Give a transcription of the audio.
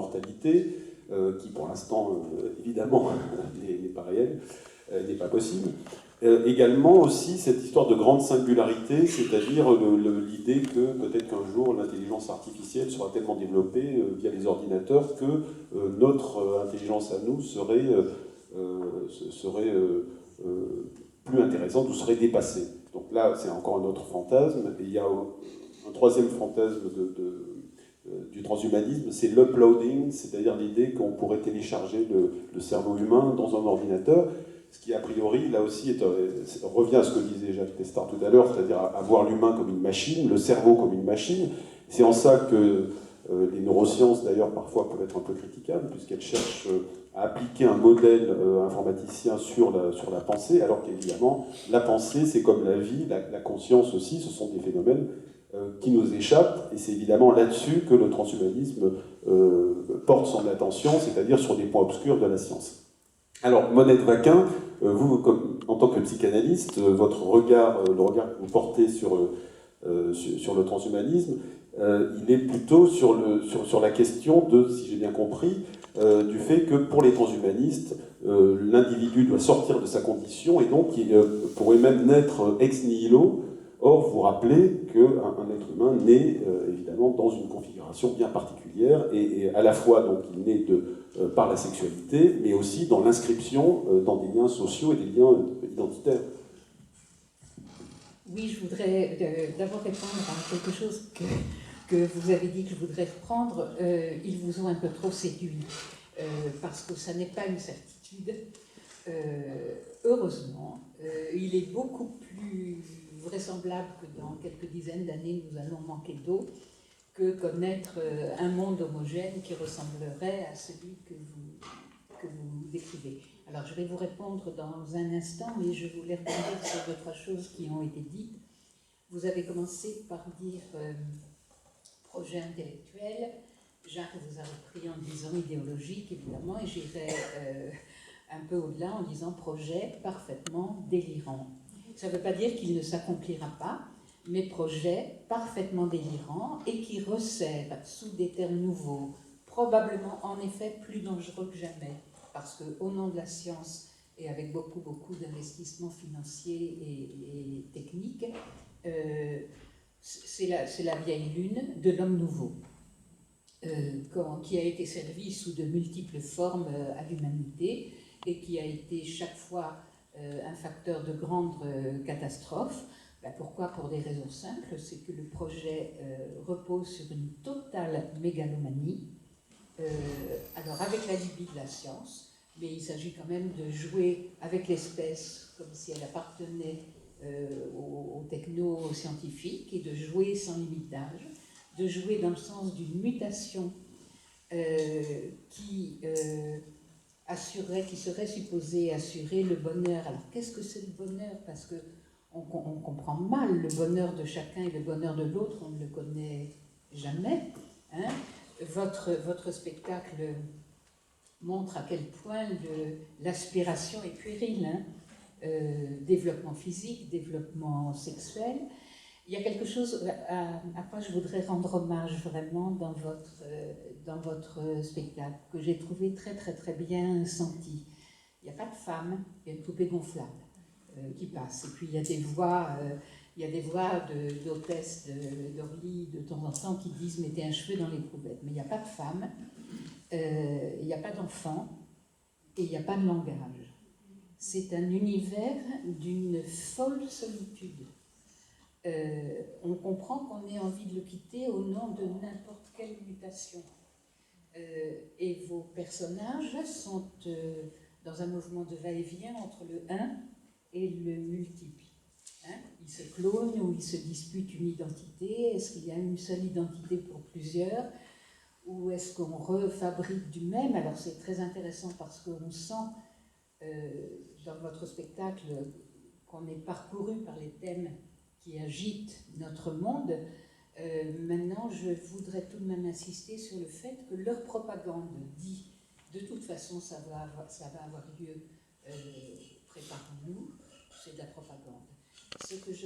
l'immortalité, qui pour l'instant, évidemment, n'est pas réelle, n'est pas possible. Également aussi cette histoire de grande singularité, c'est-à-dire l'idée que peut-être qu'un jour l'intelligence artificielle sera tellement développée via les ordinateurs que notre intelligence à nous serait plus intéressante ou serait dépassée. Donc là, c'est encore un autre fantasme. Et il y a un troisième fantasme du transhumanisme, c'est l'uploading, c'est-à-dire l'idée qu'on pourrait télécharger le cerveau humain dans un ordinateur, ce qui, a priori, là aussi, revient à ce que disait Jacques Testard tout à l'heure, c'est-à-dire avoir l'humain comme une machine, le cerveau comme une machine. C'est en ça que les neurosciences, d'ailleurs, parfois peuvent être un peu critiquables, puisqu'elles cherchent à appliquer un modèle informaticien sur la pensée, alors qu'évidemment, la pensée, c'est comme la vie, la conscience aussi, ce sont des phénomènes qui nous échappent, et c'est évidemment là-dessus que le transhumanisme porte son attention, c'est-à-dire sur des points obscurs de la science. Alors, Monette Vacquin, vous, en tant que psychanalyste, votre regard, le regard que vous portez sur le transhumanisme, il est plutôt sur la question de, si j'ai bien compris, du fait que pour les transhumanistes, l'individu doit sortir de sa condition et donc il pourrait même naître ex nihilo. Or, vous rappelez qu'un être humain naît évidemment dans une configuration bien particulière et à la fois donc il naît par la sexualité, mais aussi dans l'inscription dans des liens sociaux et des liens identitaires. Oui, je voudrais d'abord répondre à quelque chose que vous avez dit que je voudrais reprendre. Ils vous ont un peu trop séduit, parce que ça n'est pas une certitude. Heureusement, il est beaucoup plus vraisemblable que dans quelques dizaines d'années, nous allons manquer d'eau, que connaître un monde homogène qui ressemblerait à celui que vous décrivez. Alors, je vais vous répondre dans un instant, mais je voulais rebondir sur deux, trois choses qui ont été dites. Vous avez commencé par dire projet intellectuel. Jacques vous a repris en disant idéologique, évidemment, et j'irai un peu au-delà en disant projet parfaitement délirant. Ça ne veut pas dire qu'il ne s'accomplira pas, mais projet parfaitement délirant et qui resserre sous des termes nouveaux, probablement en effet plus dangereux que jamais, parce qu'au nom de la science et avec beaucoup d'investissements financiers et techniques, c'est la vieille lune de l'homme nouveau, qui a été servi sous de multiples formes à l'humanité et qui a été chaque fois un facteur de grande catastrophe. Pourquoi? Pour des raisons simples, c'est que le projet repose sur une totale mégalomanie, alors avec la lubie de la science, mais il s'agit quand même de jouer avec l'espèce comme si elle appartenait aux techno-scientifiques et de jouer sans limite d'âge, de jouer dans le sens d'une mutation qui serait supposée assurer le bonheur. Alors qu'est-ce que c'est le bonheur? Parce que on comprend mal le bonheur de chacun et le bonheur de l'autre, on ne le connaît jamais. Hein? Votre spectacle montre à quel point l'aspiration est puérile. Hein? Développement physique, développement sexuel. Il y a quelque chose à quoi je voudrais rendre hommage vraiment dans votre spectacle, que j'ai trouvé très très très bien senti. Il n'y a pas de femme, il y a une poupée gonflable qui passe. Et puis il y a des voix d'hôtesses d'Orly de temps en temps qui disent « mettez un cheveu dans les couvettes ». Mais il n'y a pas de femme, il n'y a pas d'enfant et il n'y a pas de langage. C'est un univers d'une folle solitude. On comprend qu'on ait envie de le quitter au nom de n'importe quelle mutation. Et vos personnages sont dans un mouvement de va-et-vient entre le un et le multiple. Hein? Ils se clonent ou ils se disputent une identité. Est-ce qu'il y a une seule identité pour plusieurs? Ou est-ce qu'on refabrique du même? Alors c'est très intéressant parce qu'on sent dans votre spectacle qu'on est parcouru par les thèmes qui agitent notre monde. Maintenant, je voudrais tout de même insister sur le fait que leur propagande dit de toute façon ça va avoir lieu, préparons-nous, c'est de la propagande. Ce que je